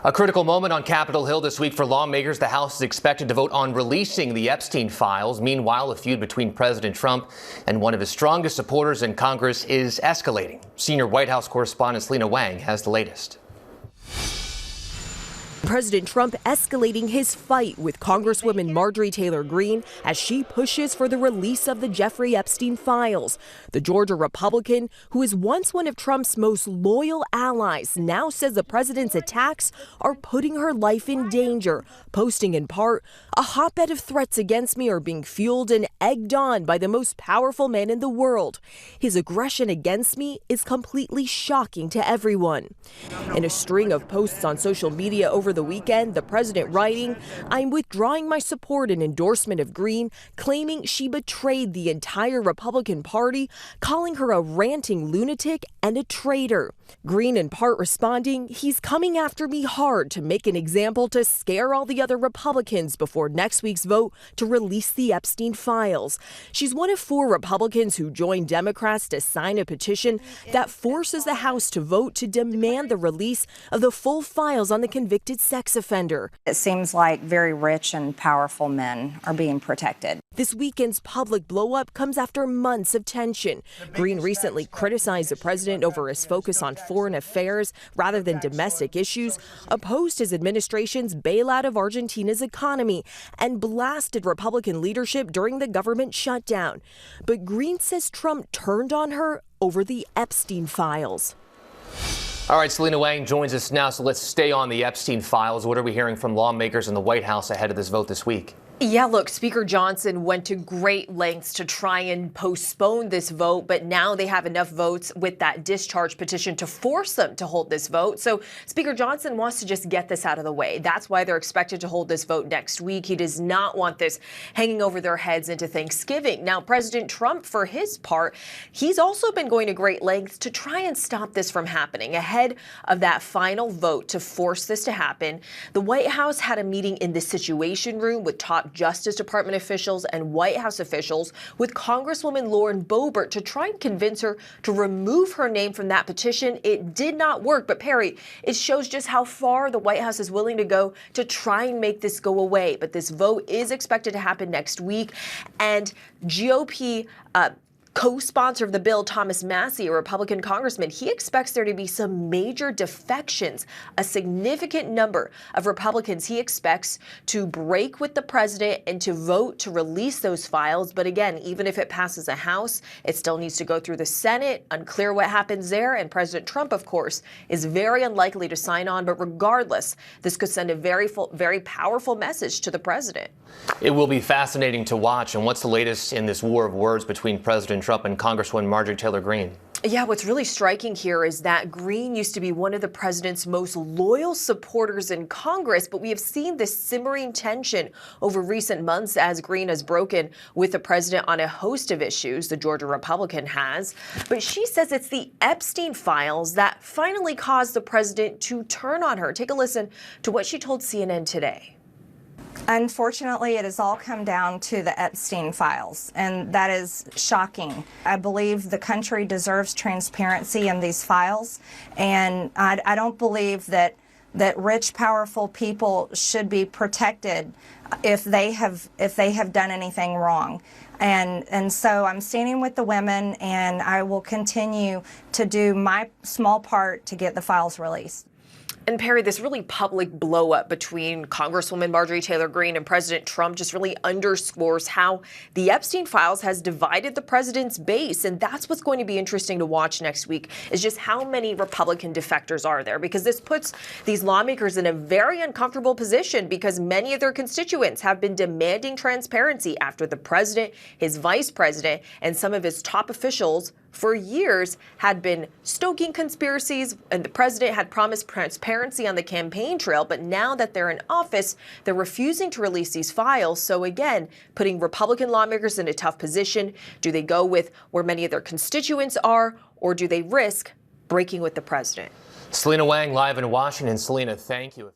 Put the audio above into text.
A critical moment on Capitol Hill this week for lawmakers. The House is expected to vote on releasing the Epstein files. Meanwhile, a feud between President Trump and one of his strongest supporters in Congress is escalating. Senior White House correspondent Selena Wang has the latest. President Trump escalating his fight with Congresswoman Marjorie Taylor Greene as she pushes for the release of the Jeffrey Epstein files. The Georgia Republican, who is once one of Trump's most loyal allies, now says the president's attacks are putting her life in danger, posting in part, "A hotbed of threats against me are being fueled and egged on by the most powerful man in the world. His aggression against me is completely shocking to everyone." In a string of posts on social media over the weekend, the president writing, "I'm withdrawing my support and endorsement of Greene, claiming she betrayed the entire Republican Party, calling her a ranting lunatic and a traitor." Greene in part responding, "He's coming after me hard to make an example to scare all the other Republicans before next week's vote to release the Epstein files." She's one of 4 Republicans who joined Democrats to sign a petition that forces the House to vote to demand the release of the full files on the convicted sex offender. It seems like very rich and powerful men are being protected. This weekend's public blow-up comes after months of tension. Greene recently criticized the president over his focus on foreign affairs rather than domestic issues, opposed his administration's bailout of Argentina's economy, and blasted Republican leadership during the government shutdown. But Greene says Trump turned on her over the Epstein files. All right, Selena Wang joins us now, so let's stay on the Epstein files. What are we hearing from lawmakers in the White House ahead of this vote this week? Yeah, look, Speaker Johnson went to great lengths to try and postpone this vote, but now they have enough votes with that discharge petition to force them to hold this vote. So Speaker Johnson wants to just get this out of the way. That's why they're expected to hold this vote next week. He does not want this hanging over their heads into Thanksgiving. Now, President Trump, for his part, he's also been going to great lengths to try and stop this from happening. Ahead of that final vote to force this to happen, the White House had a meeting in the Situation Room with top Justice Department officials and White House officials with Congresswoman Lauren Boebert to try and convince her to remove her name from that petition. It did not work, but Perry, it shows just how far the White House is willing to go to try and make this go away. But this vote is expected to happen next week, and GOP co-sponsor of the bill, Thomas Massie, a Republican congressman, he expects there to be some major defections. A significant number of Republicans he expects to break with the president and to vote to release those files. But again, even if it passes the House, it still needs to go through the Senate. Unclear what happens there. And President Trump, of course, is very unlikely to sign on. But regardless, this could send a very powerful message to the president. It will be fascinating to watch. And what's the latest in this war of words between President Trump and Congresswoman Marjorie Taylor Greene? Yeah, what's really striking here is that Greene used to be one of the president's most loyal supporters in Congress, but we have seen this simmering tension over recent months as Greene has broken with the president on a host of issues, the Georgia Republican has. But she says it's the Epstein files that finally caused the president to turn on her. Take a listen to what she told CNN today. Unfortunately, it has all come down to the Epstein files, and that is shocking. I believe the country deserves transparency in these files, and I don't believe that rich, powerful people should be protected if they have done anything wrong. And so I'm standing with the women, and I will continue to do my small part to get the files released. And Perry, this really public blow-up between Congresswoman Marjorie Taylor Greene and President Trump just really underscores how the Epstein files has divided the president's base. And that's what's going to be interesting to watch next week, is just how many Republican defectors are there, because this puts these lawmakers in a very uncomfortable position because many of their constituents have been demanding transparency after the president, his vice president, and some of his top officials for years had been stoking conspiracies, and the president had promised transparency on the campaign trail. But now that they're in office, they're refusing to release these files. So again, putting Republican lawmakers in a tough position. Do they go with where many of their constituents are, or do they risk breaking with the president? Selena Wang live in Washington. Selena, thank you.